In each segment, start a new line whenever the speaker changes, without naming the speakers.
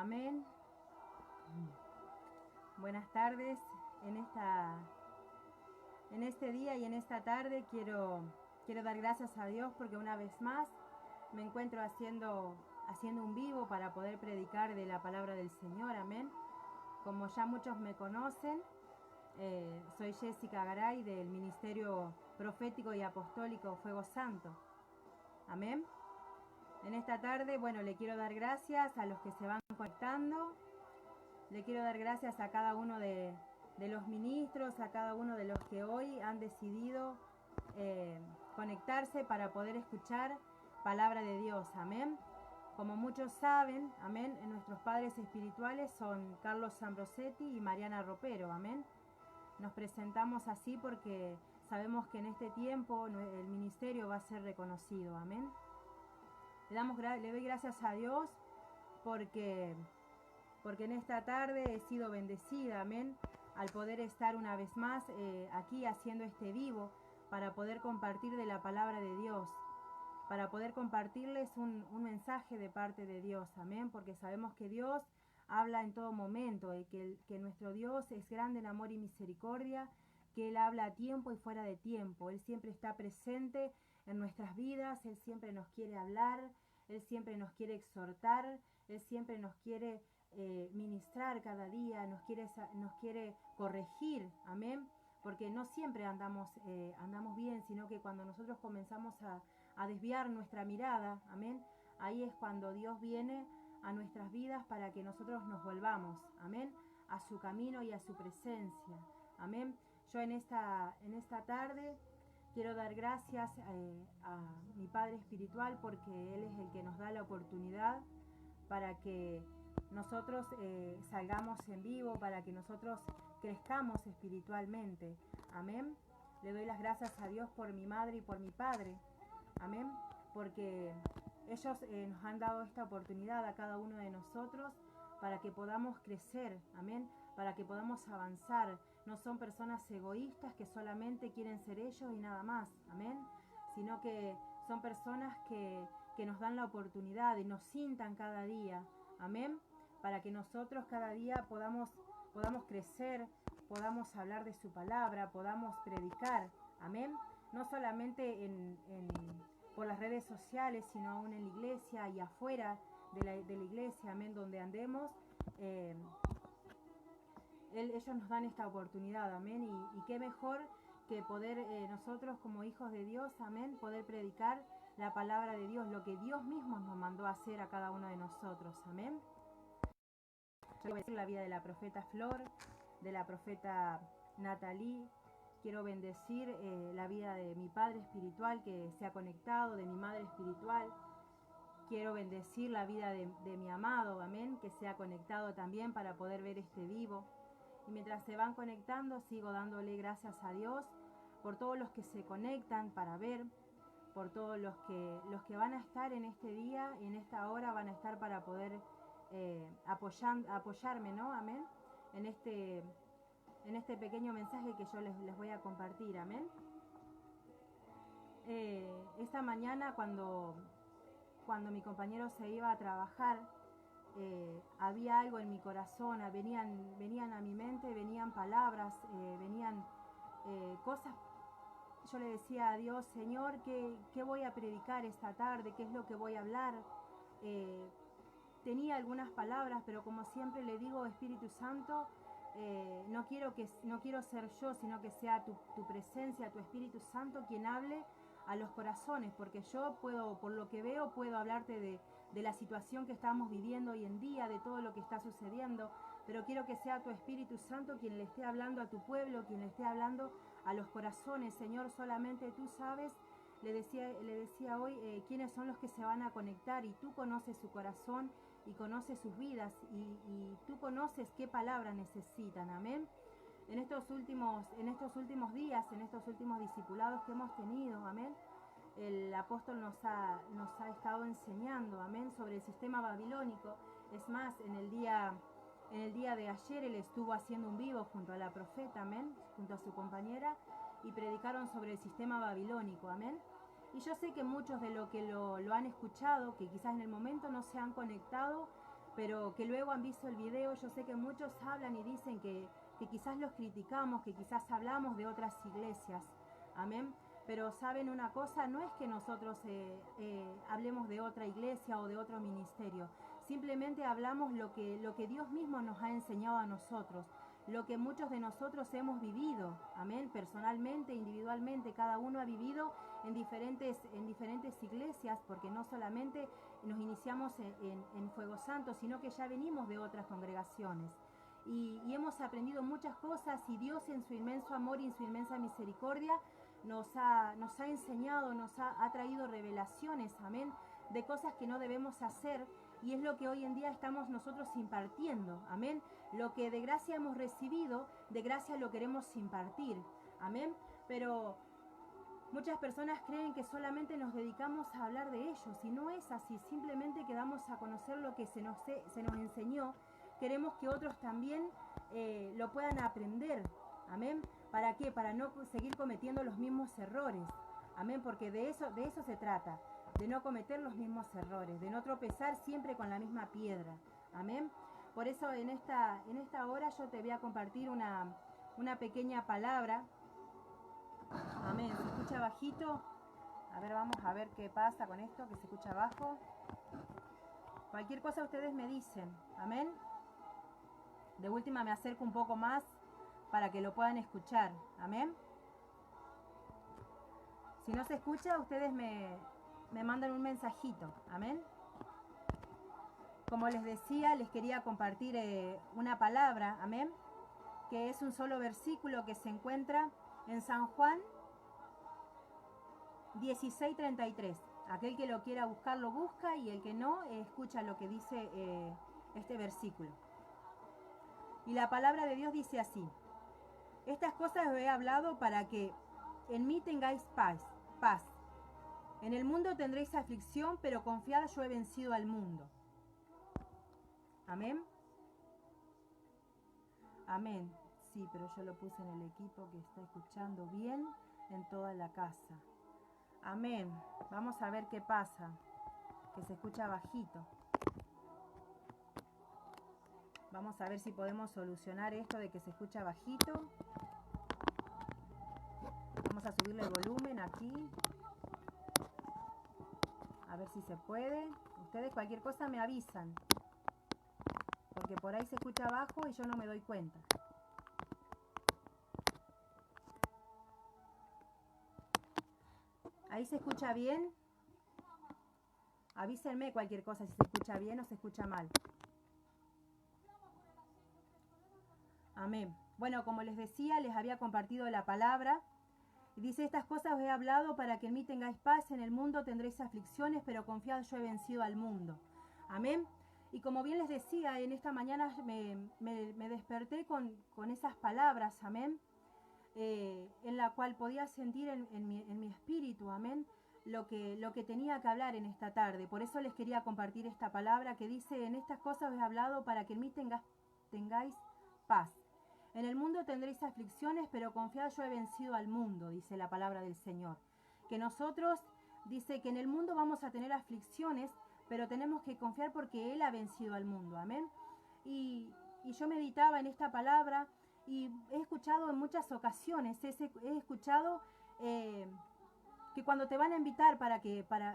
Amén. Buenas tardes. En este día y en esta tarde quiero dar gracias a Dios porque una vez más me encuentro haciendo un vivo para poder predicar de la palabra del Señor. Amén. Como ya muchos me conocen, soy Jessica Garay del Ministerio Profético y Apostólico Fuego Santo. Amén. En esta tarde, le quiero dar gracias a los que se van conectando. Le quiero dar gracias a cada uno de los ministros, a cada uno de los que hoy han decidido conectarse para poder escuchar palabra de Dios. Amén. Como muchos saben, amén, nuestros padres espirituales son Carlos Ambrosetti y Mariana Ropero. Amén. Nos presentamos así porque sabemos que en este tiempo el ministerio va a ser reconocido. Amén. Le doy gracias a Dios porque en esta tarde he sido bendecida, amén, al poder estar una vez más aquí haciendo este vivo para poder compartir de la palabra de Dios, para poder compartirles un mensaje de parte de Dios, amén, porque sabemos que Dios habla en todo momento y que nuestro Dios es grande en amor y misericordia, que Él habla a tiempo y fuera de tiempo. Él siempre está presente en nuestras vidas, Él siempre nos quiere hablar, Él siempre nos quiere exhortar, Él siempre nos quiere ministrar cada día, nos quiere corregir, amén, porque no siempre andamos bien, sino que cuando nosotros comenzamos a desviar nuestra mirada, amén, ahí es cuando Dios viene a nuestras vidas para que nosotros nos volvamos, amén, a su camino y a su presencia, amén. Yo en esta tarde quiero dar gracias a mi Padre Espiritual porque Él es el que nos da la oportunidad para que nosotros salgamos en vivo, para que nosotros crezcamos espiritualmente. Amén. Le doy las gracias a Dios por mi madre y por mi padre. Amén. Porque ellos nos han dado esta oportunidad a cada uno de nosotros para que podamos crecer. Amén. Para que podamos avanzar. No son personas egoístas que solamente quieren ser ellos y nada más. Amén. Sino que son personas que nos dan la oportunidad y nos cintan cada día, amén, para que nosotros cada día podamos crecer, podamos hablar de su palabra, podamos predicar, amén, no solamente por las redes sociales, sino aún en la iglesia y afuera de la iglesia, amén, donde andemos, ellos nos dan esta oportunidad, amén, y qué mejor que poder nosotros como hijos de Dios, amén, poder predicar la palabra de Dios, lo que Dios mismo nos mandó a hacer a cada uno de nosotros, amén. Yo voy a decir la vida de la profeta Flor, de la profeta Natalie, quiero bendecir la vida de mi padre espiritual que se ha conectado, de mi madre espiritual, quiero bendecir la vida de mi amado, amén, que se ha conectado también para poder ver este vivo. Y mientras se van conectando, sigo dándole gracias a Dios por todos los que se conectan para ver, por todos los que van a estar en este día y en esta hora van a estar para poder apoyarme, ¿no? Amén. En este pequeño mensaje que yo les voy a compartir, amén. Esta mañana cuando mi compañero se iba a trabajar, había algo en mi corazón, venían a mi mente, venían palabras, venían cosas. Yo le decía a Dios, Señor, ¿qué voy a predicar esta tarde? ¿Qué es lo que voy a hablar? Tenía algunas palabras, pero como siempre le digo, Espíritu Santo, no quiero ser yo, sino que sea tu presencia, tu Espíritu Santo quien hable a los corazones, porque yo puedo, por lo que veo, puedo hablarte de la situación que estamos viviendo hoy en día, de todo lo que está sucediendo, pero quiero que sea tu Espíritu Santo quien le esté hablando a tu pueblo, quien le esté hablando a los corazones. Señor, solamente tú sabes, le decía hoy, quiénes son los que se van a conectar, y tú conoces su corazón y conoces sus vidas, y tú conoces qué palabras necesitan, amén. En estos últimos días, en estos últimos discipulados que hemos tenido, amén, el apóstol nos ha estado enseñando, amén, sobre el sistema babilónico. Es más, en el día de ayer él estuvo haciendo un vivo junto a la profeta, amén, junto a su compañera, y predicaron sobre el sistema babilónico, amén. Y yo sé que muchos de lo que lo han escuchado, que quizás en el momento no se han conectado, pero que luego han visto el video. Yo sé que muchos hablan y dicen que quizás los criticamos, que quizás hablamos de otras iglesias, amén. Pero saben una cosa, no es que nosotros hablemos de otra iglesia o de otro ministerio, simplemente hablamos lo que Dios mismo nos ha enseñado a nosotros, lo que muchos de nosotros hemos vivido, amén, personalmente, individualmente, cada uno ha vivido en diferentes iglesias, porque no solamente nos iniciamos en Fuego Santo, sino que ya venimos de otras congregaciones. Y hemos aprendido muchas cosas, y Dios en su inmenso amor y en su inmensa misericordia nos ha enseñado, nos ha traído revelaciones, amén, de cosas que no debemos hacer, y es lo que hoy en día estamos nosotros impartiendo, amén. Lo que de gracia hemos recibido, de gracia lo queremos impartir, amén. Pero muchas personas creen que solamente nos dedicamos a hablar de ellos, y no es así. Simplemente que damos a conocer lo que se nos enseñó. Queremos que otros también lo puedan aprender, amén. ¿Para qué? Para no seguir cometiendo los mismos errores, amén, porque de eso se trata, de no cometer los mismos errores, de no tropezar siempre con la misma piedra, amén. Por eso en esta hora yo te voy a compartir una pequeña palabra, amén. ¿Se escucha bajito? A ver, vamos a ver qué pasa con esto, que se escucha bajo. Cualquier cosa ustedes me dicen, amén. De última me acerco un poco más para que lo puedan escuchar, amén. Si no se escucha, ustedes me mandan un mensajito, amén. Como les decía, les quería compartir una palabra, amén, que es un solo versículo que se encuentra en San Juan 16:33. Aquel que lo quiera buscar lo busca, y el que no, escucha lo que dice este versículo. Y la palabra de Dios dice así: estas cosas os he hablado para que en mí tengáis paz. En el mundo tendréis aflicción, pero confiad, yo he vencido al mundo. Amén. Amén. Sí, pero yo lo puse en el equipo que está escuchando bien en toda la casa. Amén. Vamos a ver qué pasa, que se escucha bajito. Vamos a ver si podemos solucionar esto de que se escucha bajito. Vamos a subirle el volumen aquí. A ver si se puede. Ustedes cualquier cosa me avisan, porque por ahí se escucha bajo y yo no me doy cuenta. ¿Ahí se escucha bien? Avísenme cualquier cosa si se escucha bien o se escucha mal. Amén. Bueno, como les decía, les había compartido la palabra. Y dice: estas cosas os he hablado para que en mí tengáis paz. En el mundo tendréis aflicciones, pero confiad, yo he vencido al mundo. Amén. Y como bien les decía, en esta mañana me desperté con esas palabras, amén, en la cual podía sentir en mi espíritu, amén, lo que tenía que hablar en esta tarde. Por eso les quería compartir esta palabra que dice: en estas cosas os he hablado para que en mí tengáis paz. En el mundo tendréis aflicciones, pero confiad, yo he vencido al mundo, dice la palabra del Señor. Que nosotros, dice que en el mundo vamos a tener aflicciones, pero tenemos que confiar porque Él ha vencido al mundo, amén. Y yo meditaba en esta palabra y he escuchado en muchas ocasiones, he escuchado que cuando te van a invitar,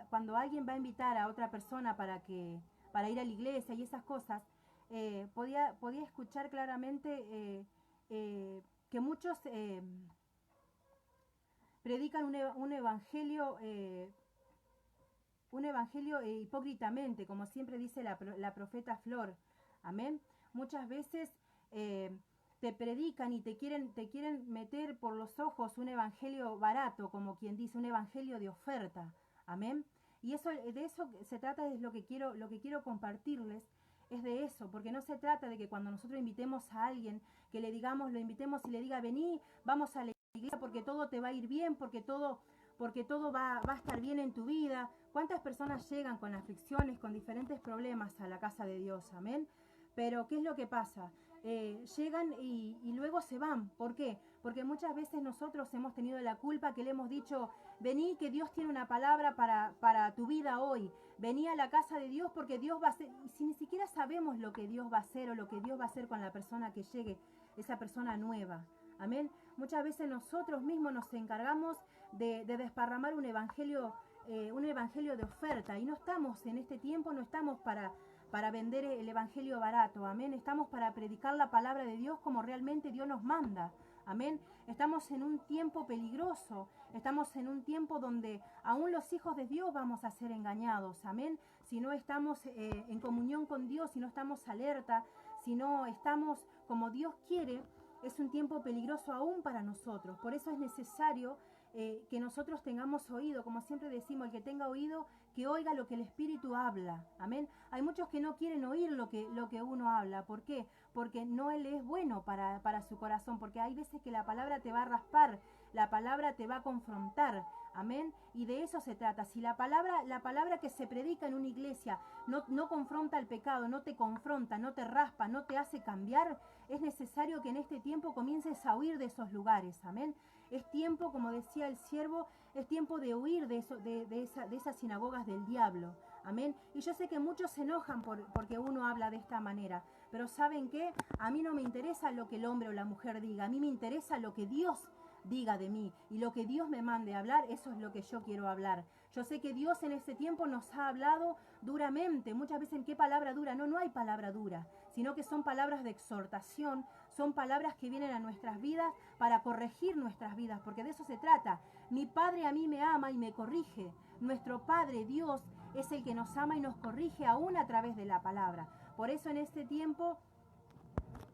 cuando alguien va a invitar a otra persona para ir a la iglesia y esas cosas, podía escuchar claramente que muchos predican un evangelio hipócritamente, como siempre dice la profeta Flor, amén. Muchas veces te predican y te quieren meter por los ojos un evangelio barato, como quien dice, un evangelio de oferta, amén. Y de eso se trata, es lo que quiero compartirles. Es de eso, porque no se trata de que cuando nosotros invitemos a alguien, que lo invitemos y le diga: vení, vamos a la iglesia porque todo te va a ir bien, porque todo va a estar bien en tu vida. ¿Cuántas personas llegan con aflicciones, con diferentes problemas a la casa de Dios? Amén. Pero ¿qué es lo que pasa? Llegan y luego se van. ¿Por qué? Porque muchas veces nosotros hemos tenido la culpa, que le hemos dicho: vení, que Dios tiene una palabra para tu vida hoy. Vení a la casa de Dios porque Dios va a hacer, y si ni siquiera sabemos lo que Dios va a hacer o lo que Dios va a hacer con la persona que llegue, esa persona nueva. Amén. Muchas veces nosotros mismos nos encargamos de desparramar un evangelio de oferta, y no estamos en este tiempo, no estamos para vender el evangelio barato. Amén. Estamos para predicar la palabra de Dios como realmente Dios nos manda. Amén. Estamos en un tiempo peligroso. Estamos en un tiempo donde aún los hijos de Dios vamos a ser engañados. Amén. Si no estamos en comunión con Dios, si no estamos alerta, si no estamos como Dios quiere, es un tiempo peligroso aún para nosotros. Por eso es necesario que nosotros tengamos oído. Como siempre decimos, el que tenga oído, que oiga lo que el Espíritu habla. Amén. Hay muchos que no quieren oír lo que uno habla. ¿Por qué? Porque no le es bueno para su corazón. Porque hay veces que la palabra te va a raspar, la palabra te va a confrontar. Amén. Y de eso se trata. Si la palabra que se predica en una iglesia no confronta el pecado, no te confronta, no te raspa, no te hace cambiar, es necesario que en este tiempo comiences a huir de esos lugares. Amén. Es tiempo, como decía el siervo, es tiempo de huir de esas sinagogas del diablo. Amén. Y yo sé que muchos se enojan porque uno habla de esta manera. Pero ¿saben qué? A mí no me interesa lo que el hombre o la mujer diga. A mí me interesa lo que Dios diga de mí. Y lo que Dios me mande a hablar, eso es lo que yo quiero hablar. Yo sé que Dios en este tiempo nos ha hablado duramente. Muchas veces, ¿qué palabra dura? No hay palabra dura, sino que son palabras de exhortación, son palabras que vienen a nuestras vidas para corregir nuestras vidas, porque de eso se trata. Mi Padre a mí me ama y me corrige. Nuestro Padre Dios es el que nos ama y nos corrige aún a través de la palabra. Por eso en este tiempo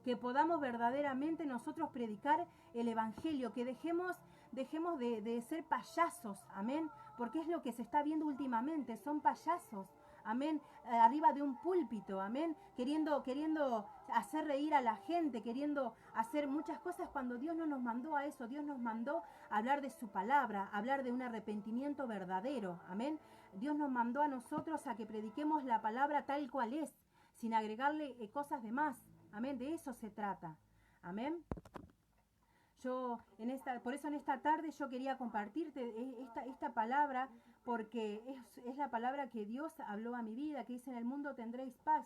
que podamos verdaderamente nosotros predicar el Evangelio, que dejemos de ser payasos, amén, porque es lo que se está viendo últimamente, son payasos, amén, arriba de un púlpito, amén, queriendo hacer reír a la gente, queriendo hacer muchas cosas cuando Dios no nos mandó a eso. Dios nos mandó a hablar de su palabra, a hablar de un arrepentimiento verdadero, amén. Dios nos mandó a nosotros a que prediquemos la palabra tal cual es, sin agregarle cosas de más. Amén, de eso se trata. Amén. Por eso en esta tarde yo quería compartirte esta palabra, porque es la palabra que Dios habló a mi vida, que dice: en el mundo tendréis paz.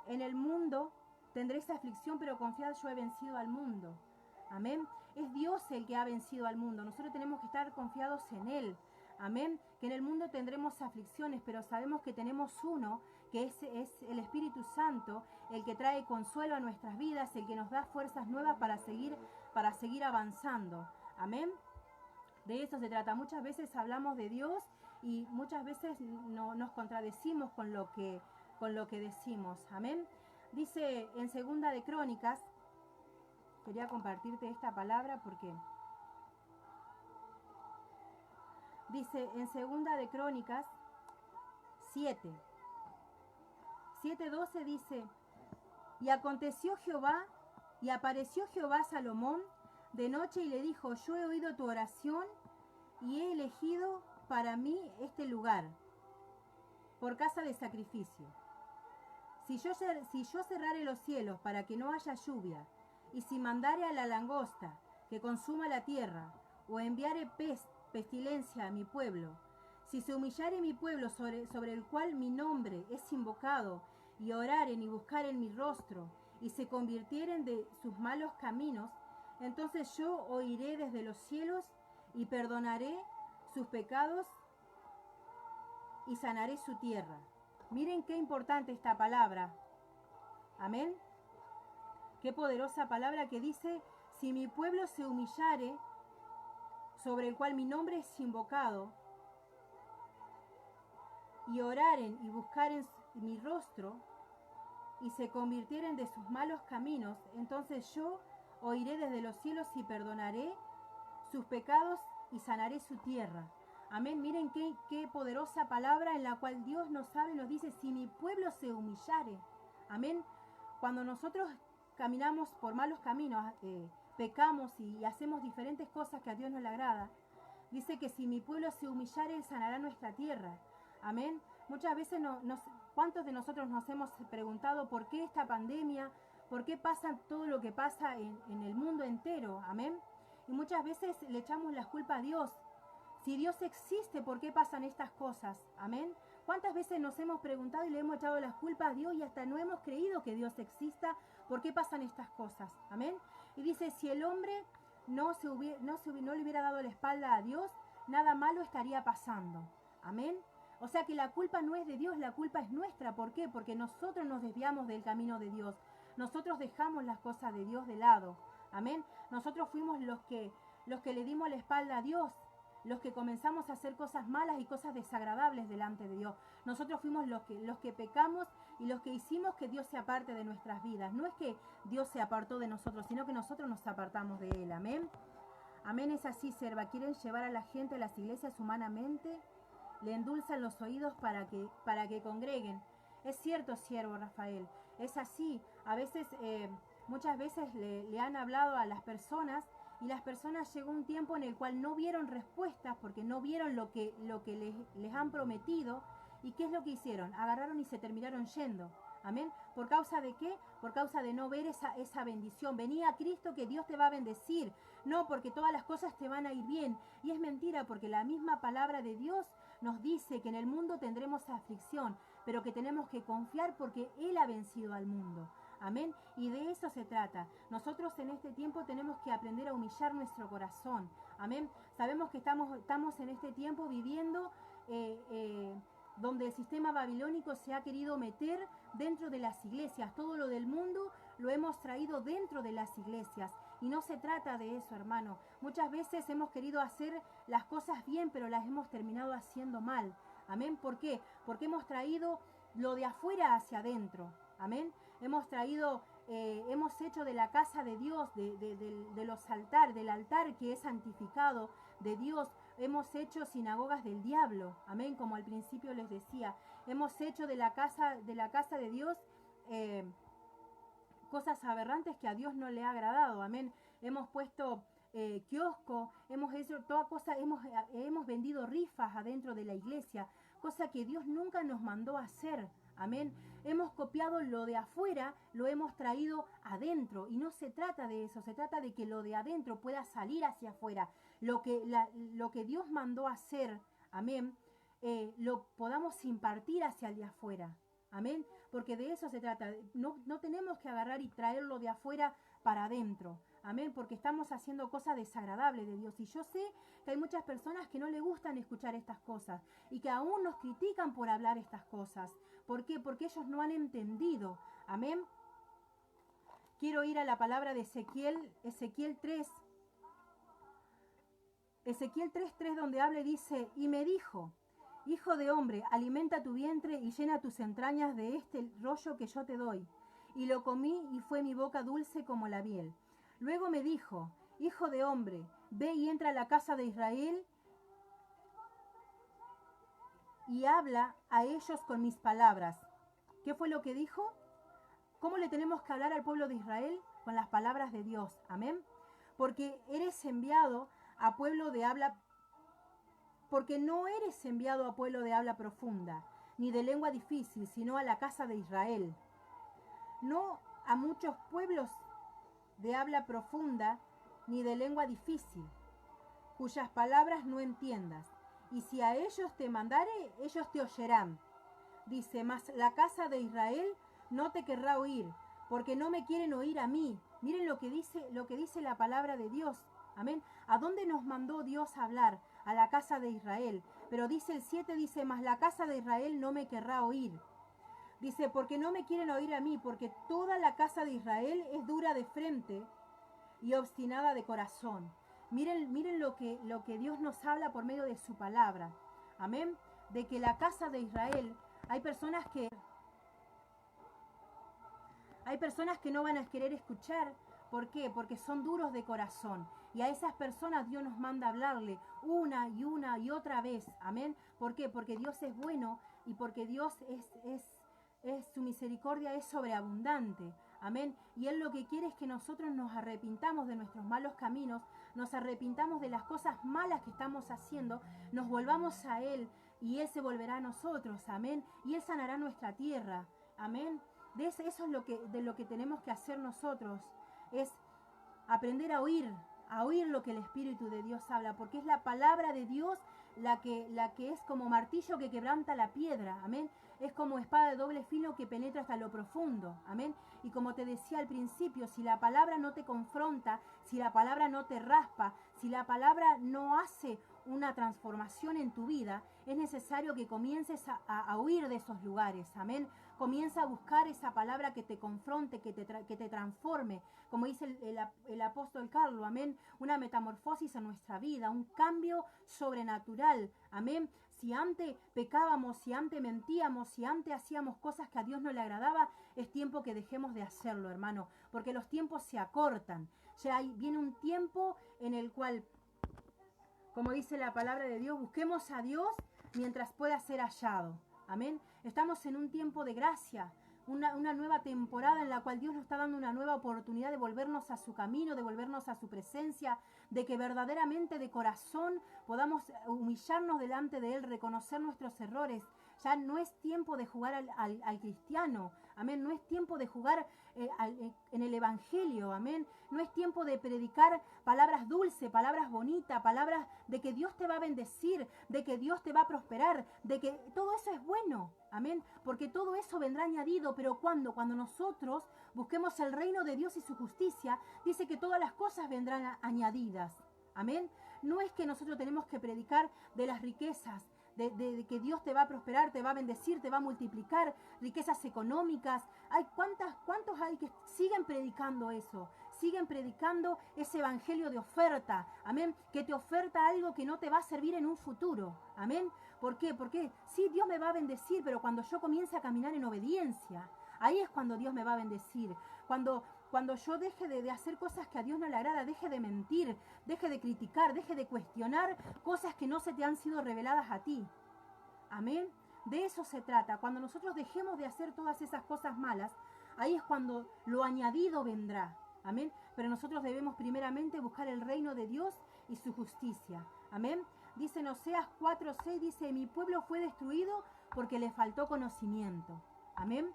En el mundo tendréis aflicción, pero confiad, yo he vencido al mundo. Amén. Es Dios el que ha vencido al mundo. Nosotros tenemos que estar confiados en Él. Amén. Que en el mundo tendremos aflicciones, pero sabemos que tenemos uno, que es el Espíritu Santo, el que trae consuelo a nuestras vidas, el que nos da fuerzas nuevas para seguir avanzando. Amén. De eso se trata. Muchas veces hablamos de Dios y muchas veces nos contradecimos con lo que decimos. Amén. Dice en Segunda de Crónicas, quería compartirte esta palabra porque dice en Segunda de Crónicas 7:12 dice: y aconteció Jehová, y apareció Jehová a Salomón de noche y le dijo: yo he oído tu oración y he elegido para mí este lugar por casa de sacrificio. Si yo cerrare los cielos para que no haya lluvia, y si mandare a la langosta que consuma la tierra, o enviare pestilencia a mi pueblo, si se humillare mi pueblo sobre el cual mi nombre es invocado, y oraren y buscaren mi rostro, y se convirtieren de sus malos caminos, entonces yo oiré desde los cielos y perdonaré sus pecados y sanaré su tierra. Miren qué importante esta palabra. Amén. Qué poderosa palabra que dice: si mi pueblo se humillare, sobre el cual mi nombre es invocado, y oraren y buscaren mi rostro, y se convirtieren de sus malos caminos, entonces yo oiré desde los cielos y perdonaré sus pecados y sanaré su tierra. Amén. Miren qué poderosa palabra en la cual Dios nos habla y nos dice: si mi pueblo se humillare. Amén. Cuando nosotros caminamos por malos caminos, pecamos y hacemos diferentes cosas que a Dios no le agrada, dice que si mi pueblo se humillare, Él sanará nuestra tierra. Amén. Muchas veces ¿cuántos de nosotros nos hemos preguntado por qué esta pandemia? ¿Por qué pasa todo lo que pasa en el mundo entero? Amén. Y muchas veces le echamos la culpa a Dios. Si Dios existe, ¿por qué pasan estas cosas? Amén. ¿Cuántas veces nos hemos preguntado y le hemos echado las culpas a Dios y hasta no hemos creído que Dios exista? ¿Por qué pasan estas cosas? Amén. Y dice, si el hombre no le hubiera dado la espalda a Dios, nada malo estaría pasando. Amén. O sea que la culpa no es de Dios, la culpa es nuestra. ¿Por qué? Porque nosotros nos desviamos del camino de Dios. Nosotros dejamos las cosas de Dios de lado. Amén. Nosotros fuimos los que le dimos la espalda a Dios, los que comenzamos a hacer cosas malas y cosas desagradables delante de Dios. Nosotros fuimos los que pecamos y los que hicimos que Dios se aparte de nuestras vidas. No es que Dios se apartó de nosotros, sino que nosotros nos apartamos de Él. Amén. Amén, es así, sierva. Quieren llevar a la gente a las iglesias humanamente, le endulzan los oídos para que congreguen. Es cierto, siervo Rafael, es así. A veces, muchas veces le han hablado a las personas y las personas llegó un tiempo en el cual no vieron respuestas porque no vieron lo que les han prometido. ¿Y qué es lo que hicieron? Agarraron y se terminaron yendo. Amén. ¿Por causa de qué? Por causa de no ver esa bendición. Venía a Cristo que Dios te va a bendecir. No, porque todas las cosas te van a ir bien. Y es mentira, porque la misma palabra de Dios nos dice que en el mundo tendremos aflicción, pero que tenemos que confiar porque Él ha vencido al mundo. Amén. Y de eso se trata. Nosotros en este tiempo tenemos que aprender a humillar nuestro corazón. Amén. Sabemos que estamos en este tiempo viviendo donde el sistema babilónico se ha querido meter dentro de las iglesias. Todo lo del mundo lo hemos traído dentro de las iglesias. Y no se trata de eso, hermano. Muchas veces hemos querido hacer las cosas bien, pero las hemos terminado haciendo mal. Amén. ¿Por qué? Porque hemos traído lo de afuera hacia adentro. Amén. Hemos hecho de la casa de Dios, del altar que es santificado de Dios, hemos hecho sinagogas del diablo. Amén. Como al principio les decía, hemos hecho de la casa de Dios cosas aberrantes que a Dios no le ha agradado. Amén. Hemos puesto kiosco, hemos hecho toda cosa, hemos vendido rifas adentro de la iglesia, cosa que Dios nunca nos mandó a hacer. Amén. Hemos copiado lo de afuera, lo hemos traído adentro. Y no se trata de eso, se trata de que lo de adentro pueda salir hacia afuera. Lo que Dios mandó a hacer, amén, lo podamos impartir hacia el de afuera. Amén. Porque de eso se trata. No tenemos que agarrar y traerlo de afuera para adentro. Amén. Porque estamos haciendo cosas desagradables de Dios. Y yo sé que hay muchas personas que no les gustan escuchar estas cosas y que aún nos critican por hablar estas cosas. ¿Por qué? Porque ellos no han entendido. Amén. Quiero ir a la palabra de Ezequiel 3. Ezequiel 3:3, donde habla y dice, y me dijo, hijo de hombre, alimenta tu vientre y llena tus entrañas de este rollo que yo te doy. Y lo comí y fue mi boca dulce como la miel. Luego me dijo, hijo de hombre, ve y entra a la casa de Israel y habla a ellos con mis palabras. ¿Qué fue lo que dijo? ¿Cómo le tenemos que hablar al pueblo de Israel? Con las palabras de Dios. Amén. Porque eres enviado a pueblo de habla, porque no eres enviado a pueblo de habla profunda, ni de lengua difícil, sino a la casa de Israel. No a muchos pueblos de habla profunda, ni de lengua difícil, cuyas palabras no entiendas. Y si a ellos te mandare, ellos te oyerán. Dice, mas la casa de Israel no te querrá oír, porque no me quieren oír a mí. Miren lo que dice la palabra de Dios. Amén. ¿A dónde nos mandó Dios a hablar? A la casa de Israel. Pero dice el 7, dice, mas la casa de Israel no me querrá oír. Dice, porque no me quieren oír a mí, porque toda la casa de Israel es dura de frente y obstinada de corazón. Miren lo que Dios nos habla por medio de su palabra. Amén. De que la casa de Israel, hay personas que no van a querer escuchar. ¿Por qué? Porque son duros de corazón. Y a esas personas Dios nos manda a hablarle una y otra vez. Amén. ¿Por qué? Porque Dios es bueno y porque Dios su misericordia es sobreabundante. Amén. Y Él lo que quiere es que nosotros nos arrepintamos de nuestros malos caminos, nos arrepintamos de las cosas malas que estamos haciendo, nos volvamos a Él y Él se volverá a nosotros. Amén. Y Él sanará nuestra tierra. Amén. Eso es de lo que tenemos que hacer nosotros. Es aprender a oír lo que el Espíritu de Dios habla, porque es la palabra de Dios la que es como martillo que quebranta la piedra, amén. Es como espada de doble filo que penetra hasta lo profundo, amén. Y como te decía al principio, si la palabra no te confronta, si la palabra no te raspa, si la palabra no hace una transformación en tu vida, es necesario que comiences a huir de esos lugares, amén. Comienza a buscar esa palabra que te confronte, que te transforme, como dice el apóstol Carlos, amén. Una metamorfosis en nuestra vida, un cambio sobrenatural, amén. Si antes pecábamos, si antes mentíamos, si antes hacíamos cosas que a Dios no le agradaba, es tiempo que dejemos de hacerlo, hermano, porque los tiempos se acortan. Ya viene un tiempo en el cual, como dice la palabra de Dios, busquemos a Dios mientras pueda ser hallado. Amén. Estamos en un tiempo de gracia, una nueva temporada en la cual Dios nos está dando una nueva oportunidad de volvernos a su camino, de volvernos a su presencia, de que verdaderamente de corazón podamos humillarnos delante de Él, reconocer nuestros errores. Ya no es tiempo de jugar al cristiano, amén. No es tiempo de jugar en el evangelio, amén. No es tiempo de predicar palabras dulces, palabras bonitas, palabras de que Dios te va a bendecir, de que Dios te va a prosperar, de que todo eso es bueno, amén. Porque todo eso vendrá añadido, pero cuando nosotros busquemos el reino de Dios y su justicia, dice que todas las cosas vendrán añadidas, amén. No es que nosotros tenemos que predicar de las riquezas, de que Dios te va a prosperar, te va a bendecir, te va a multiplicar, riquezas económicas. ¿Cuántos hay que siguen predicando eso? Siguen predicando ese evangelio de oferta, amén, que te oferta algo que no te va a servir en un futuro, amén. ¿Por qué? Porque sí, Dios me va a bendecir, pero cuando yo comience a caminar en obediencia, ahí es cuando Dios me va a bendecir. Cuando yo deje de hacer cosas que a Dios no le agrada, deje de mentir, deje de criticar, deje de cuestionar cosas que no se te han sido reveladas a ti. Amén. De eso se trata. Cuando nosotros dejemos de hacer todas esas cosas malas, ahí es cuando lo añadido vendrá. Amén. Pero nosotros debemos primeramente buscar el reino de Dios y su justicia. Amén. Dice en Oseas 4:6, dice, mi pueblo fue destruido porque le faltó conocimiento. Amén.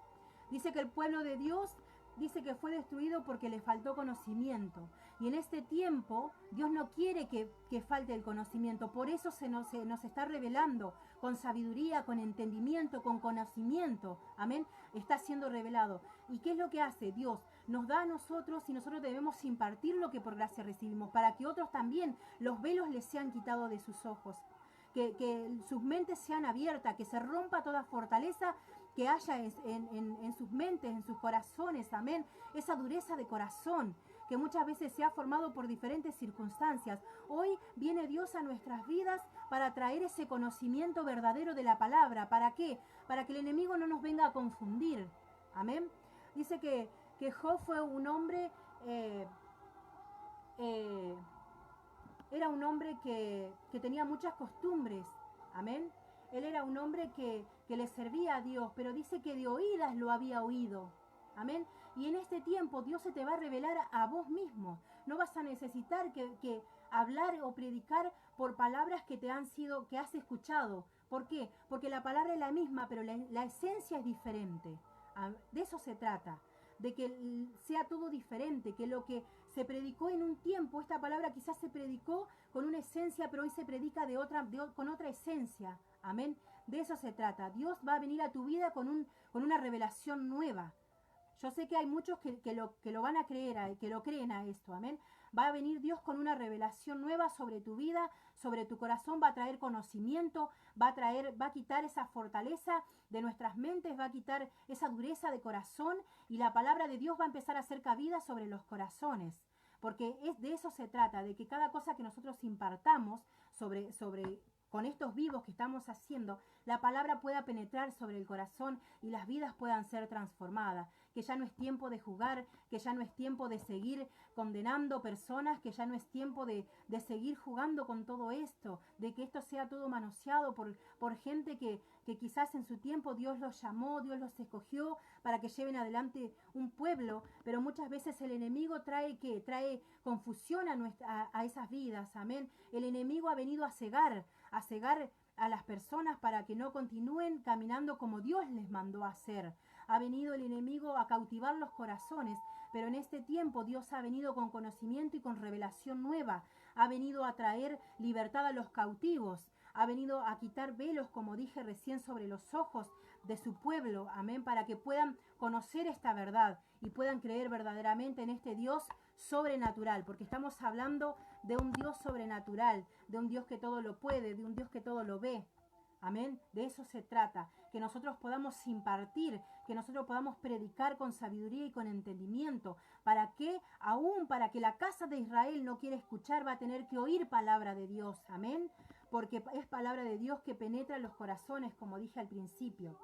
Dice que el pueblo de Dios dice que fue destruido porque le faltó conocimiento. Y en este tiempo Dios no quiere que falte el conocimiento. Por eso se nos está revelando con sabiduría, con entendimiento, con conocimiento. Amén. Está siendo revelado. ¿Y qué es lo que hace Dios? Nos da a nosotros y nosotros debemos impartir lo que por gracia recibimos para que otros también los velos les sean quitados de sus ojos. Que sus mentes sean abiertas, que se rompa toda fortaleza que haya en sus mentes, en sus corazones, amén. Esa dureza de corazón que muchas veces se ha formado por diferentes circunstancias. Hoy viene Dios a nuestras vidas para traer ese conocimiento verdadero de la palabra. ¿Para qué? Para que el enemigo no nos venga a confundir. Amén. Dice que Job fue un hombre, era un hombre que tenía muchas costumbres. Amén. Él era un hombre que le servía a Dios, pero dice que de oídas lo había oído. Amén. Y en este tiempo Dios se te va a revelar a vos mismo. No vas a necesitar que hablar o predicar por palabras que has escuchado. ¿Por qué? Porque la palabra es la misma, pero la esencia es diferente. De eso se trata. De que sea todo diferente, que lo que se predicó en un tiempo, esta palabra quizás se predicó con una esencia, pero hoy se predica con otra esencia. Amén. De eso se trata. Dios va a venir a tu vida con una revelación nueva. Yo sé que hay muchos que lo van a creer, que lo creen a esto. Amén. Va a venir Dios con una revelación nueva sobre tu vida, sobre tu corazón, va a traer conocimiento, va a quitar esa fortaleza de nuestras mentes, va a quitar esa dureza de corazón y la palabra de Dios va a empezar a hacer cabida sobre los corazones. Porque de eso se trata, de que cada cosa que nosotros impartamos con estos vivos que estamos haciendo, la palabra pueda penetrar sobre el corazón y las vidas puedan ser transformadas. Que ya no es tiempo de jugar, que ya no es tiempo de seguir condenando personas, que ya no es tiempo de seguir jugando con todo esto, de que esto sea todo manoseado por gente que quizás en su tiempo Dios los llamó, Dios los escogió para que lleven adelante un pueblo, pero muchas veces el enemigo trae confusión a esas vidas, amén. El enemigo ha venido a cegar a las personas para que no continúen caminando como Dios les mandó a hacer. Ha venido el enemigo a cautivar los corazones, pero en este tiempo Dios ha venido con conocimiento y con revelación nueva. Ha venido a traer libertad a los cautivos, ha venido a quitar velos, como dije recién, sobre los ojos de su pueblo, amén, para que puedan conocer esta verdad y puedan creer verdaderamente en este Dios sobrenatural, porque estamos hablando de un Dios sobrenatural, de un Dios que todo lo puede, de un Dios que todo lo ve. Amén, de eso se trata, que nosotros podamos impartir, que nosotros podamos predicar con sabiduría y con entendimiento. ¿Para qué? Aún para que la casa de Israel no quiera escuchar, va a tener que oír palabra de Dios, amén, porque es palabra de Dios que penetra los corazones, como dije al principio.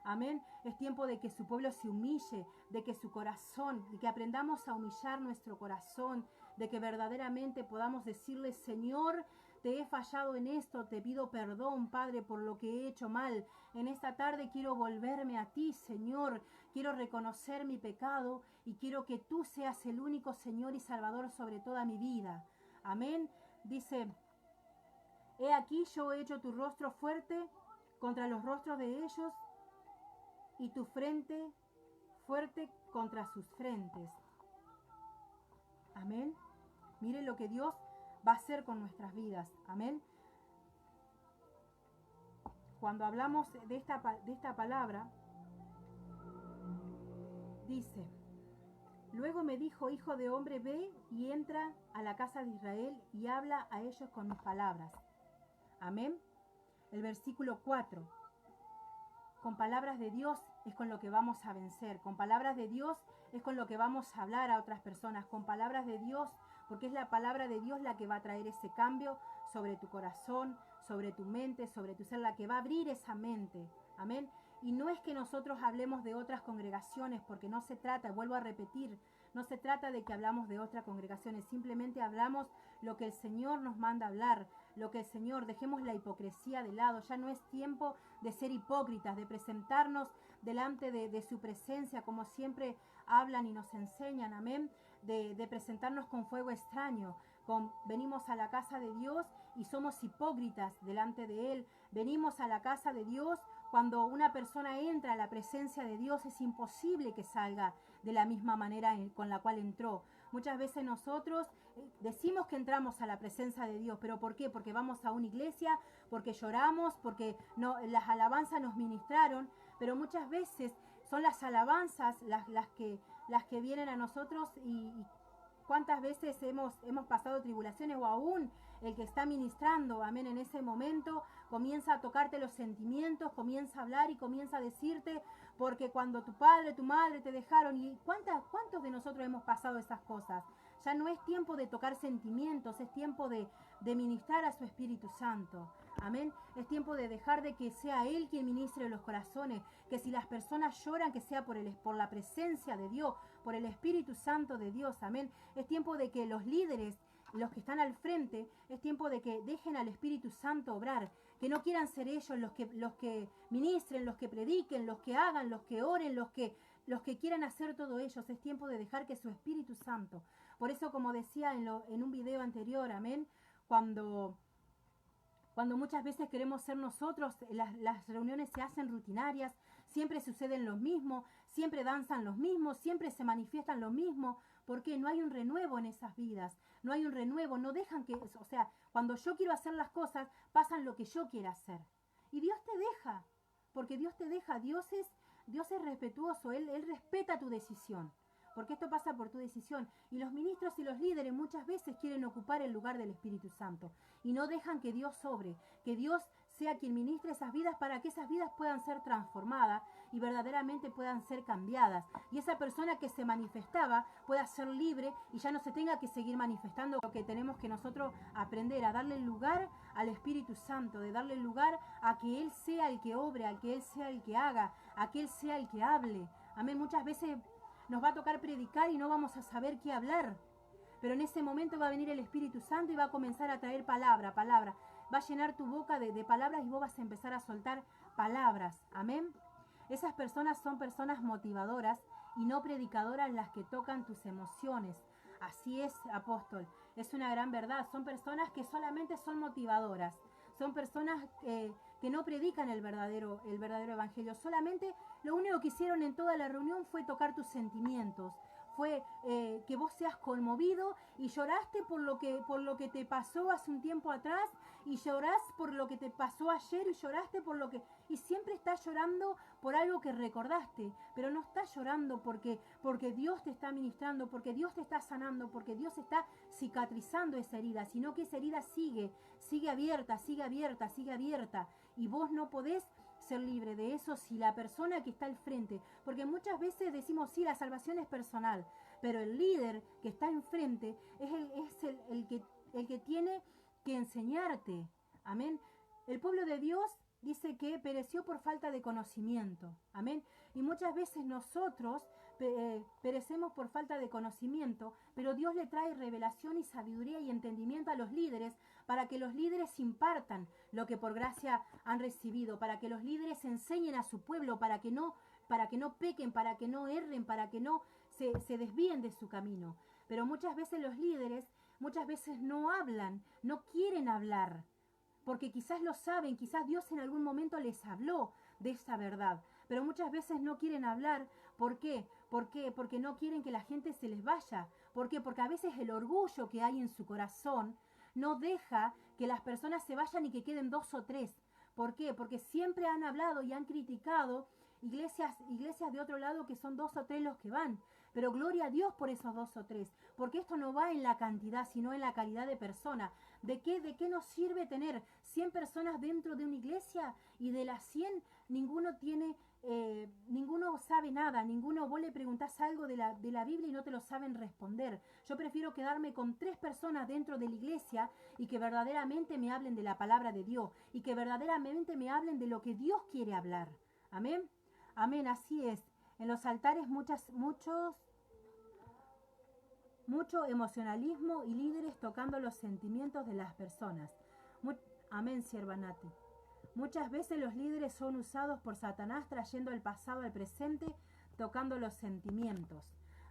Amén. Es tiempo de que su pueblo se humille, de que su corazón, de que aprendamos a humillar nuestro corazón, de que verdaderamente podamos decirle, Señor, te he fallado en esto, te pido perdón, Padre, por lo que he hecho mal. En esta tarde quiero volverme a ti, Señor. Quiero reconocer mi pecado y quiero que tú seas el único Señor y Salvador sobre toda mi vida. Amén. Dice, he aquí yo he hecho tu rostro fuerte contra los rostros de ellos y tu frente fuerte contra sus frentes. Amén. Mire lo que Dios va a hacer con nuestras vidas. Amén. Cuando hablamos de esta palabra, dice, luego me dijo, hijo de hombre, ve y entra a la casa de Israel y habla a ellos con mis palabras. Amén. El versículo 4. Con palabras de Dios es con lo que vamos a vencer. Con palabras de Dios es con lo que vamos a hablar a otras personas. Con palabras de Dios, porque es la palabra de Dios la que va a traer ese cambio sobre tu corazón, sobre tu mente, sobre tu ser, la que va a abrir esa mente. Amén. Y no es que nosotros hablemos de otras congregaciones, porque no se trata, vuelvo a repetir, no se trata de que hablamos de otras congregaciones, simplemente hablamos lo que el Señor nos manda hablar, lo que el Señor, dejemos la hipocresía de lado, ya no es tiempo de ser hipócritas, de presentarnos delante de su presencia, como siempre hablan y nos enseñan, amén, de presentarnos con fuego extraño, venimos a la casa de Dios y somos hipócritas delante de Él, venimos a la casa de Dios. Cuando una persona entra a la presencia de Dios es imposible que salga de la misma manera con la cual entró. Muchas veces nosotros decimos que entramos a la presencia de Dios, pero ¿por qué? Porque vamos a una iglesia, porque lloramos, porque las alabanzas nos ministraron, pero muchas veces son las alabanzas las que vienen a nosotros y cuántas veces hemos pasado tribulaciones o aún el que está ministrando, amén, en ese momento comienza a tocarte los sentimientos, comienza a hablar y comienza a decirte, porque cuando tu padre, tu madre te dejaron, y ¿cuántos de nosotros hemos pasado esas cosas? Ya no es tiempo de tocar sentimientos, es tiempo de ministrar a su Espíritu Santo. Amén. Es tiempo de dejar de que sea Él quien ministre los corazones, que si las personas lloran, que sea por la presencia de Dios, por el Espíritu Santo de Dios. Amén. Es tiempo de que los líderes, los que están al frente, es tiempo de que dejen al Espíritu Santo obrar, que no quieran ser ellos los que ministren, los que prediquen, los que hagan, los que oren, los que quieran hacer todo ellos. Es tiempo de dejar que su Espíritu Santo. Por eso, como decía en un video anterior, amén, cuando muchas veces queremos ser nosotros, las reuniones se hacen rutinarias, siempre suceden lo mismo, siempre danzan los mismos, siempre se manifiestan lo mismo, porque no hay un renuevo en esas vidas, no hay un renuevo, no dejan que, o sea, cuando yo quiero hacer las cosas, pasan lo que yo quiera hacer. Y Dios te deja, porque Dios te deja, Dios es respetuoso, Él respeta tu decisión. Porque esto pasa por tu decisión. Y los ministros y los líderes muchas veces quieren ocupar el lugar del Espíritu Santo. Y no dejan que Dios sobre, que Dios sea quien ministre esas vidas para que esas vidas puedan ser transformadas y verdaderamente puedan ser cambiadas. Y esa persona que se manifestaba pueda ser libre y ya no se tenga que seguir manifestando. Lo que tenemos que nosotros aprender a darle lugar al Espíritu Santo, de darle lugar a que Él sea el que obre, a que Él sea el que haga, a que Él sea el que hable. Amén. Muchas veces nos va a tocar predicar y no vamos a saber qué hablar. Pero en ese momento va a venir el Espíritu Santo y va a comenzar a traer palabra. Va a llenar tu boca de palabras y vos vas a empezar a soltar palabras. Amén. Esas personas son personas motivadoras y no predicadoras las que tocan tus emociones. Así es, apóstol. Es una gran verdad. Son personas que solamente son motivadoras. Son personas que no predican el verdadero evangelio. Solamente lo único que hicieron en toda la reunión fue tocar tus sentimientos. fue que vos seas conmovido y lloraste por lo que te pasó hace un tiempo atrás, y llorás por lo que te pasó ayer, y lloraste por lo que... Y siempre estás llorando por algo que recordaste, pero no estás llorando porque Dios te está ministrando, porque Dios te está sanando, porque Dios está cicatrizando esa herida, sino que esa herida sigue abierta, sigue abierta, sigue abierta, y vos no podés ser libre de eso si la persona que está al frente, porque muchas veces decimos, sí, la salvación es personal, pero el líder que está enfrente es el que tiene que enseñarte. Amén. El pueblo de Dios dice que pereció por falta de conocimiento. Amén. Y muchas veces nosotros perecemos por falta de conocimiento, pero Dios le trae revelación y sabiduría y entendimiento a los líderes para que los líderes impartan lo que por gracia han recibido, para que los líderes enseñen a su pueblo, para que no pequen, para que no erren, para que no se desvíen de su camino. Pero muchas veces los líderes, muchas veces no hablan, no quieren hablar, porque quizás lo saben, quizás Dios en algún momento les habló de esa verdad, pero muchas veces no quieren hablar. ¿Por qué? Porque no quieren que la gente se les vaya. ¿Por qué? Porque a veces el orgullo que hay en su corazón no deja que las personas se vayan y que queden 2 o 3. ¿Por qué? Porque siempre han hablado y han criticado iglesias de otro lado que son 2 o 3 los que van. Pero gloria a Dios por esos 2 o 3, porque esto no va en la cantidad, sino en la calidad de persona. ¿De qué nos sirve tener 100 personas dentro de una iglesia y de las 100 ninguno sabe nada, vos le preguntás algo de la Biblia y no te lo saben responder? Yo prefiero quedarme con 3 personas dentro de la iglesia y que verdaderamente me hablen de la palabra de Dios y que verdaderamente me hablen de lo que Dios quiere hablar. Amén. Amén, así es. En los altares mucho emocionalismo y líderes tocando los sentimientos de las personas. Amén, sierva Nati. Muchas veces los líderes son usados por Satanás trayendo el pasado al presente, tocando los sentimientos.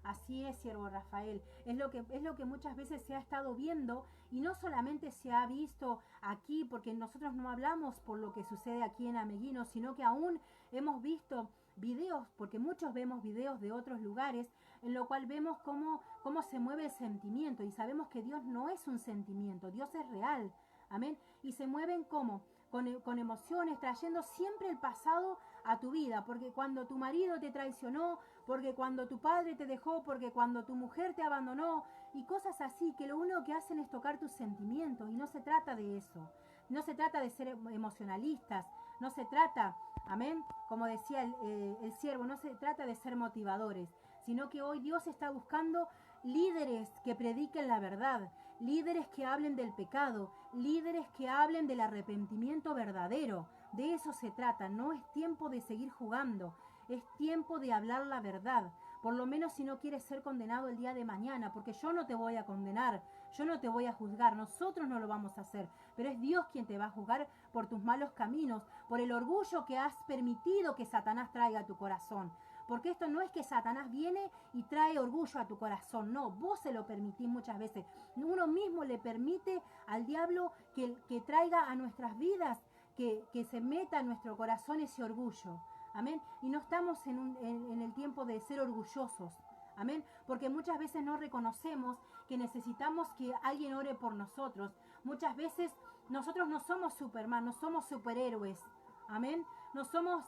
Así es, siervo Rafael. Es lo que muchas veces se ha estado viendo, y no solamente se ha visto aquí, porque nosotros no hablamos por lo que sucede aquí en Ameguino, sino que aún hemos visto videos, porque muchos vemos videos de otros lugares, en lo cual vemos cómo se mueve el sentimiento, y sabemos que Dios no es un sentimiento, Dios es real. Amén. Y se mueven con emociones, trayendo siempre el pasado a tu vida, porque cuando tu marido te traicionó, porque cuando tu padre te dejó, porque cuando tu mujer te abandonó, y cosas así, que lo único que hacen es tocar tus sentimientos, y no se trata de eso. No se trata de ser emocionalistas, no se trata, amén, como decía el siervo, no se trata de ser motivadores, sino que hoy Dios está buscando líderes que prediquen la verdad, líderes que hablen del pecado, líderes que hablen del arrepentimiento verdadero. De eso se trata. No es tiempo de seguir jugando, es tiempo de hablar la verdad. Por lo menos si no quieres ser condenado el día de mañana, porque yo no te voy a condenar, yo no te voy a juzgar, nosotros no lo vamos a hacer, pero es Dios quien te va a juzgar por tus malos caminos, por el orgullo que has permitido que Satanás traiga a tu corazón. Porque esto no es que Satanás viene y trae orgullo a tu corazón, no, vos se lo permitís muchas veces. Uno mismo le permite al diablo que traiga a nuestras vidas, que se meta en nuestro corazón ese orgullo. Amén. Y no estamos en el tiempo de ser orgullosos. Amén. Porque muchas veces no reconocemos que necesitamos que alguien ore por nosotros. Muchas veces nosotros no somos Superman, no somos superhéroes. Amén. No somos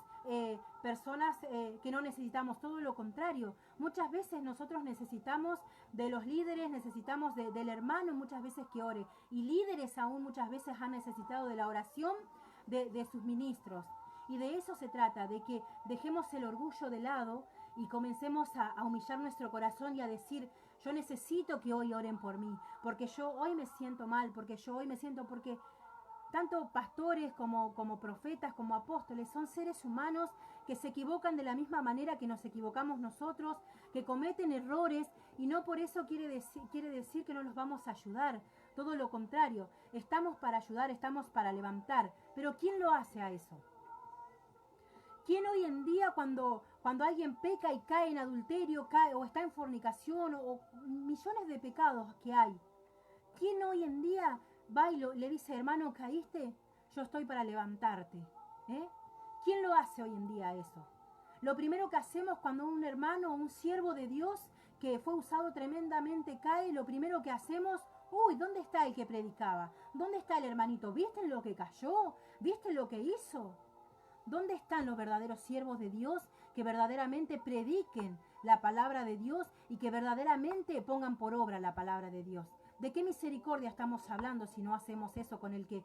personas que no necesitamos, todo lo contrario. Muchas veces nosotros necesitamos de los líderes, necesitamos del hermano muchas veces que ore. Y líderes aún muchas veces han necesitado de la oración de sus ministros. Y de eso se trata, de que dejemos el orgullo de lado y comencemos a humillar nuestro corazón y a decir, yo necesito que hoy oren por mí, porque yo hoy me siento mal, porque tanto pastores como profetas, como apóstoles, son seres humanos que se equivocan de la misma manera que nos equivocamos nosotros, que cometen errores, y no por eso quiere decir que no los vamos a ayudar. Todo lo contrario, estamos para ayudar, estamos para levantar. Pero ¿quién lo hace a eso? ¿Quién hoy en día cuando alguien peca y cae en adulterio, cae o está en fornicación o millones de pecados que hay? ¿Quién hoy en día va y le dice, hermano, caíste? Yo estoy para levantarte. ¿Quién lo hace hoy en día eso? Lo primero que hacemos cuando un hermano o un siervo de Dios que fue usado tremendamente cae, lo primero que hacemos, uy, ¿dónde está el que predicaba? ¿Dónde está el hermanito? ¿Viste lo que cayó? ¿Viste lo que hizo? ¿Dónde están los verdaderos siervos de Dios que verdaderamente prediquen la palabra de Dios y que verdaderamente pongan por obra la palabra de Dios? ¿De qué misericordia estamos hablando si no hacemos eso con el que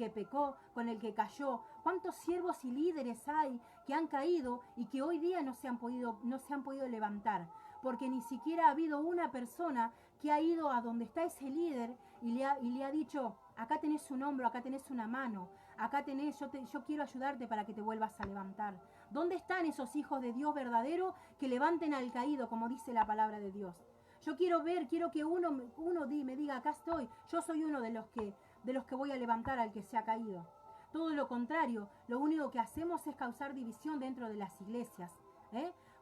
pecó, con el que cayó? ¿Cuántos siervos y líderes hay que han caído y que hoy día no se han podido levantar? Porque ni siquiera ha habido una persona que ha ido a donde está ese líder y le ha dicho, acá tenés un hombro, acá tenés una mano, acá tenés, yo quiero ayudarte para que te vuelvas a levantar. ¿Dónde están esos hijos de Dios verdadero que levanten al caído, como dice la palabra de Dios? Yo quiero que uno me diga, acá estoy, yo soy uno de los que voy a levantar al que se ha caído. Todo lo contrario, lo único que hacemos es causar división dentro de las iglesias.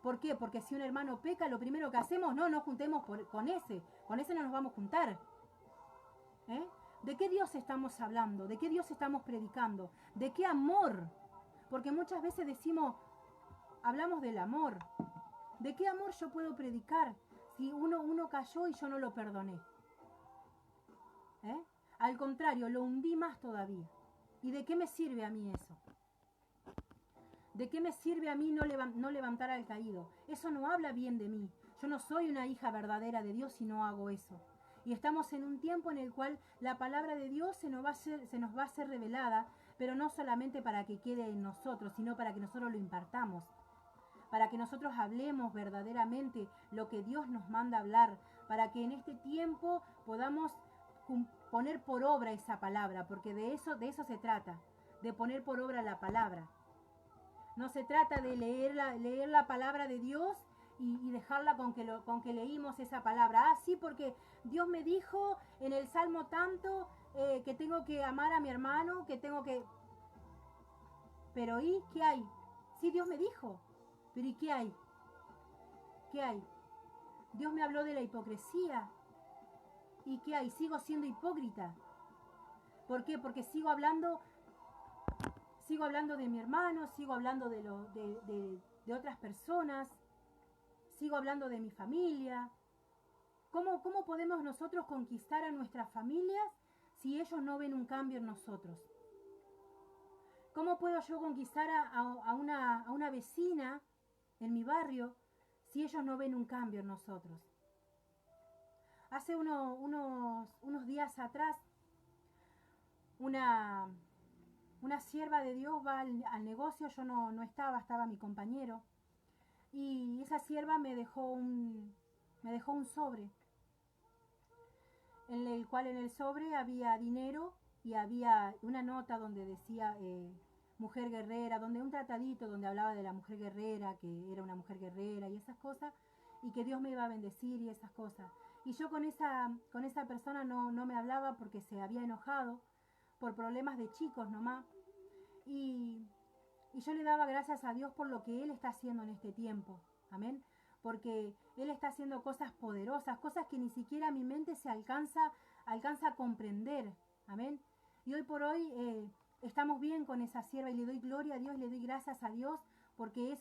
¿Por qué? Porque si un hermano peca, lo primero que hacemos, no nos juntemos con ese no nos vamos a juntar. ¿De qué Dios estamos hablando? ¿De qué Dios estamos predicando? ¿De qué amor? Porque muchas veces hablamos del amor. ¿De qué amor yo puedo predicar si uno cayó y yo no lo perdoné? Al contrario, lo hundí más todavía. ¿Y de qué me sirve a mí eso? ¿De qué me sirve a mí no levantar al caído? Eso no habla bien de mí. Yo no soy una hija verdadera de Dios si no hago eso. Y estamos en un tiempo en el cual la palabra de Dios se nos va a ser revelada, pero no solamente para que quede en nosotros, sino para que nosotros lo impartamos. Para que nosotros hablemos verdaderamente lo que Dios nos manda hablar, para que en este tiempo podamos poner por obra esa palabra, porque de eso se trata, de poner por obra la palabra. No se trata de leer la palabra de Dios y dejarla con que leímos esa palabra. Ah, sí, porque Dios me dijo en el Salmo tanto que tengo que amar a mi hermano, que tengo que... Pero ¿y qué hay? Sí, Dios me dijo. Pero ¿y qué hay? ¿Qué hay? Dios me habló de la hipocresía. ¿Y qué hay? Sigo siendo hipócrita. ¿Por qué? Porque sigo hablando de mi hermano, sigo hablando de otras personas, sigo hablando de mi familia. ¿Cómo podemos nosotros conquistar a nuestras familias si ellos no ven un cambio en nosotros? ¿Cómo puedo yo conquistar a una vecina en mi barrio si ellos no ven un cambio en nosotros? Hace unos días atrás, una sierva de Dios va al negocio, yo no estaba mi compañero, y esa sierva me dejó un sobre, en el cual en el sobre había dinero y había una nota donde decía mujer guerrera, donde un tratadito donde hablaba de la mujer guerrera, que era una mujer guerrera y esas cosas, y que Dios me iba a bendecir y esas cosas. Y yo con esa persona no me hablaba porque se había enojado por problemas de chicos nomás. Y yo le daba gracias a Dios por lo que Él está haciendo en este tiempo. Amén. Porque Él está haciendo cosas poderosas, cosas que ni siquiera mi mente se alcanza a comprender. Amén. Y hoy por hoy estamos bien con esa sierva y le doy gloria a Dios, le doy gracias a Dios porque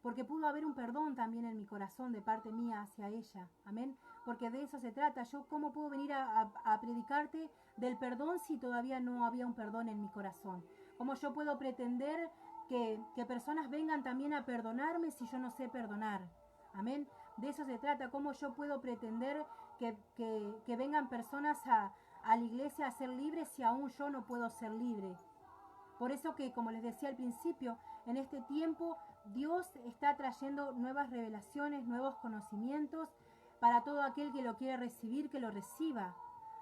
porque pudo haber un perdón también en mi corazón de parte mía hacia ella. Amén. Porque de eso se trata. Yo cómo puedo venir a predicarte del perdón si todavía no había un perdón en mi corazón. ¿Cómo yo puedo pretender que personas vengan también a perdonarme si yo no sé perdonar? Amén. De eso se trata. ¿Cómo yo puedo pretender que vengan personas a la iglesia a ser libres si aún yo no puedo ser libre? Por eso que, como les decía al principio, en este tiempo Dios está trayendo nuevas revelaciones, nuevos conocimientos para todo aquel que lo quiera recibir, que lo reciba.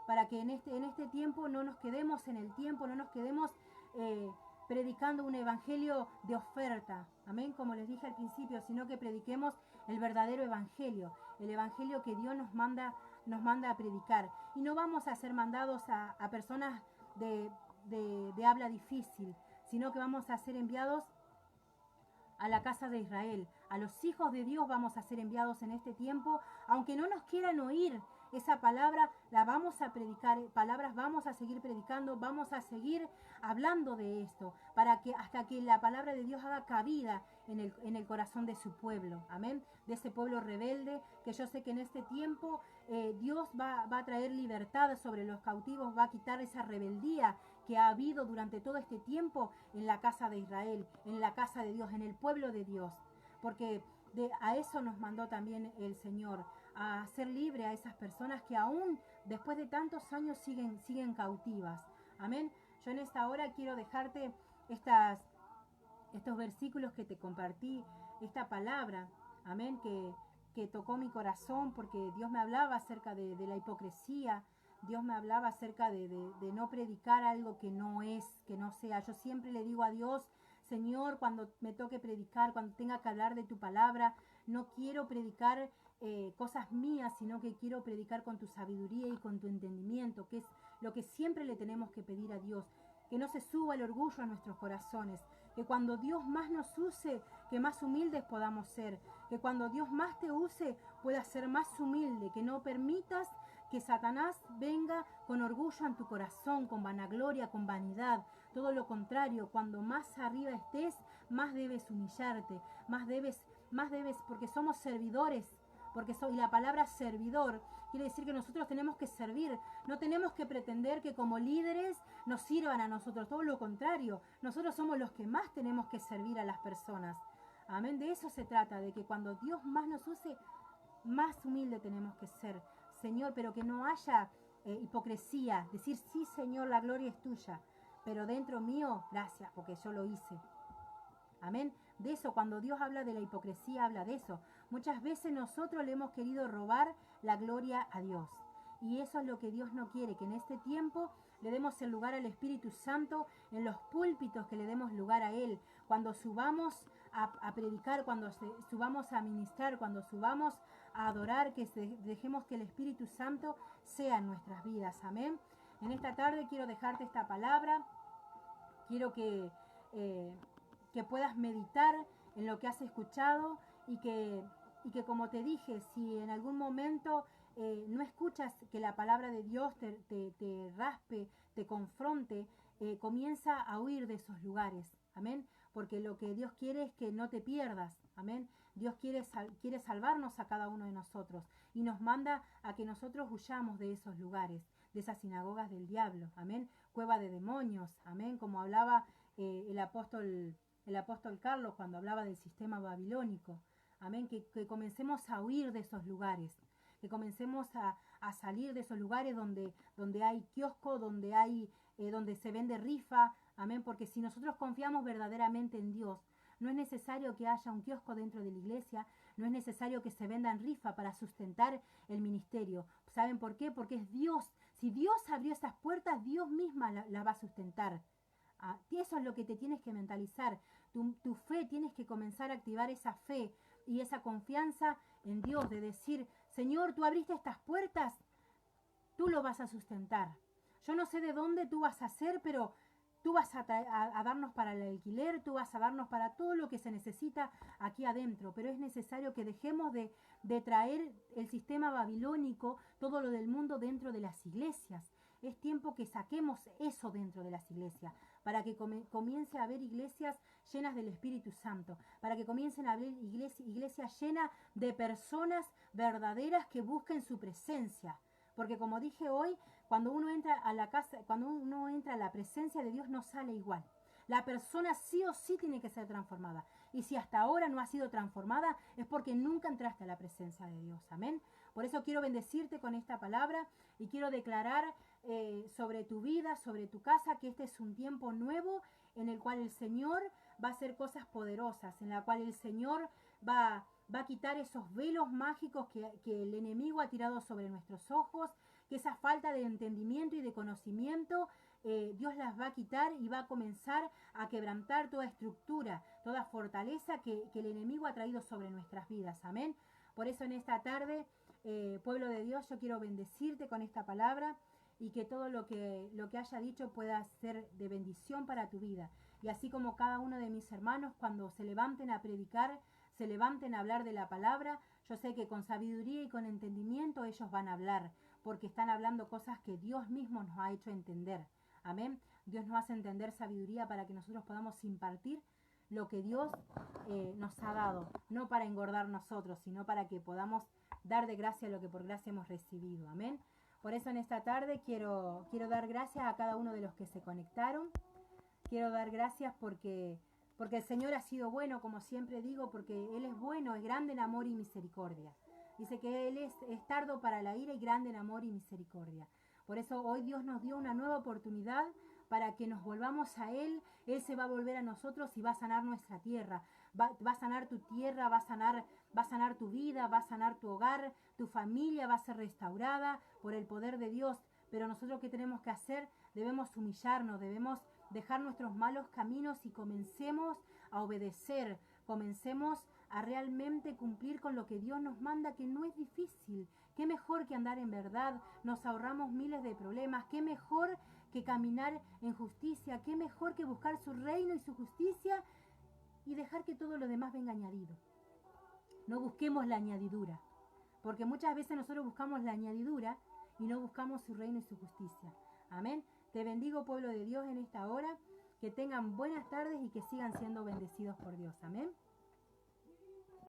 Para que en este tiempo no nos quedemos en el tiempo, no nos quedemos predicando un evangelio de oferta, amén, como les dije al principio, sino que prediquemos el verdadero evangelio, el evangelio que Dios nos manda a predicar. Y no vamos a ser mandados a personas de habla difícil, sino que vamos a ser enviados a la casa de Israel. A los hijos de Dios vamos a ser enviados en este tiempo, aunque no nos quieran oír esa palabra la vamos a predicar, palabras vamos a seguir predicando, vamos a seguir hablando de esto, para que hasta que la palabra de Dios haga cabida en el corazón de su pueblo, amén, de ese pueblo rebelde, que yo sé que en este tiempo Dios va a traer libertad sobre los cautivos, va a quitar esa rebeldía que ha habido durante todo este tiempo en la casa de Israel, en la casa de Dios, en el pueblo de Dios, porque a eso nos mandó también el Señor, a hacer libre a esas personas que aún después de tantos años siguen cautivas. Amén. Yo en esta hora quiero dejarte estos versículos que te compartí, esta palabra, amén, que tocó mi corazón, porque Dios me hablaba acerca de la hipocresía, Dios me hablaba acerca de no predicar algo que no es, que no sea. Yo siempre le digo a Dios, Señor, cuando me toque predicar, cuando tenga que hablar de tu palabra, no quiero predicar cosas mías, sino que quiero predicar con tu sabiduría y con tu entendimiento, que es lo que siempre le tenemos que pedir a Dios. Que no se suba el orgullo a nuestros corazones, que cuando Dios más nos use, que más humildes podamos ser, que cuando Dios más te use, puedas ser más humilde, que no permitas que Satanás venga con orgullo en tu corazón, con vanagloria, con vanidad. Todo lo contrario, cuando más arriba estés, más debes humillarte, más debes, porque somos servidores, y la palabra servidor quiere decir que nosotros tenemos que servir, no tenemos que pretender que como líderes nos sirvan a nosotros, todo lo contrario, nosotros somos los que más tenemos que servir a las personas. Amén, de eso se trata, de que cuando Dios más nos use, más humilde tenemos que ser, Señor, pero que no haya hipocresía, decir, sí, Señor, la gloria es tuya, pero dentro mío, gracias, porque yo lo hice. Amén. De eso, cuando Dios habla de la hipocresía, habla de eso. Muchas veces nosotros le hemos querido robar la gloria a Dios. Y eso es lo que Dios no quiere, que en este tiempo le demos el lugar al Espíritu Santo en los púlpitos, que le demos lugar a Él. Cuando subamos a predicar, cuando subamos a ministrar, cuando subamos a adorar, que dejemos que el Espíritu Santo sea en nuestras vidas. Amén. En esta tarde quiero dejarte esta palabra. Quiero que puedas meditar en lo que has escuchado y que como te dije, si en algún momento no escuchas que la palabra de Dios te raspe, te confronte, comienza a huir de esos lugares, amén, porque lo que Dios quiere es que no te pierdas, amén. Dios quiere salvarnos a cada uno de nosotros y nos manda a que nosotros huyamos de esos lugares, de esas sinagogas del diablo, amén, cueva de demonios, amén, como hablaba el apóstol Carlos cuando hablaba del sistema babilónico, amén, que comencemos a huir de esos lugares, que comencemos a salir de esos lugares donde hay kiosco, donde se vende rifa, amén, porque si nosotros confiamos verdaderamente en Dios, no es necesario que haya un kiosco dentro de la iglesia, no es necesario que se vendan rifa para sustentar el ministerio. ¿Saben por qué? Porque es Dios. Si Dios abrió esas puertas, Dios misma la va a sustentar. Eso es lo que te tienes que mentalizar. Tu fe, tienes que comenzar a activar esa fe y esa confianza en Dios, de decir, Señor, tú abriste estas puertas, tú lo vas a sustentar. Yo no sé de dónde tú vas a hacer, pero tú vas a darnos para el alquiler, tú vas a darnos para todo lo que se necesita aquí adentro, pero es necesario que dejemos de traer el sistema babilónico, todo lo del mundo dentro de las iglesias. Es tiempo que saquemos eso dentro de las iglesias, para que comience a haber iglesias llenas del Espíritu Santo, para que comiencen a haber iglesias llenas de personas verdaderas que busquen su presencia. Porque como dije hoy, cuando uno entra a la casa, cuando uno entra a la presencia de Dios, no sale igual. La persona sí o sí tiene que ser transformada. Y si hasta ahora no ha sido transformada, es porque nunca entraste a la presencia de Dios. Amén. Por eso quiero bendecirte con esta palabra y quiero declarar sobre tu vida, sobre tu casa, que este es un tiempo nuevo en el cual el Señor va a hacer cosas poderosas, en la cual el Señor va a quitar esos velos mágicos que el enemigo ha tirado sobre nuestros ojos, que esa falta de entendimiento y de conocimiento, Dios las va a quitar y va a comenzar a quebrantar toda estructura, toda fortaleza que el enemigo ha traído sobre nuestras vidas. Amén. Por eso en esta tarde, pueblo de Dios, yo quiero bendecirte con esta palabra y que todo lo que haya dicho pueda ser de bendición para tu vida. Y así como cada uno de mis hermanos, cuando se levanten a predicar, se levanten a hablar de la palabra, yo sé que con sabiduría y con entendimiento ellos van a hablar, porque están hablando cosas que Dios mismo nos ha hecho entender. Amén. Dios nos hace entender sabiduría para que nosotros podamos impartir lo que Dios nos ha dado, no para engordar nosotros, sino para que podamos dar de gracia lo que por gracia hemos recibido. Amén. Por eso en esta tarde quiero dar gracias a cada uno de los que se conectaron. Quiero dar gracias porque el Señor ha sido bueno, como siempre digo, porque Él es bueno, es grande en amor y misericordia. Dice que Él es tardo para la ira y grande en amor y misericordia. Por eso hoy Dios nos dio una nueva oportunidad para que nos volvamos a Él. Él se va a volver a nosotros y va a sanar nuestra tierra. Va a sanar tu tierra, va a sanar tu vida, va a sanar tu hogar, tu familia va a ser restaurada por el poder de Dios. Pero nosotros, ¿qué tenemos que hacer? Debemos humillarnos, debemos dejar nuestros malos caminos y comencemos a obedecer, comencemos a realmente cumplir con lo que Dios nos manda, que no es difícil. Qué mejor que andar en verdad, nos ahorramos miles de problemas, qué mejor que caminar en justicia, qué mejor que buscar su reino y su justicia y dejar que todo lo demás venga añadido. No busquemos la añadidura, porque muchas veces nosotros buscamos la añadidura y no buscamos su reino y su justicia. Amén. Te bendigo, pueblo de Dios, en esta hora. Que tengan buenas tardes y que sigan siendo bendecidos por Dios. Amén.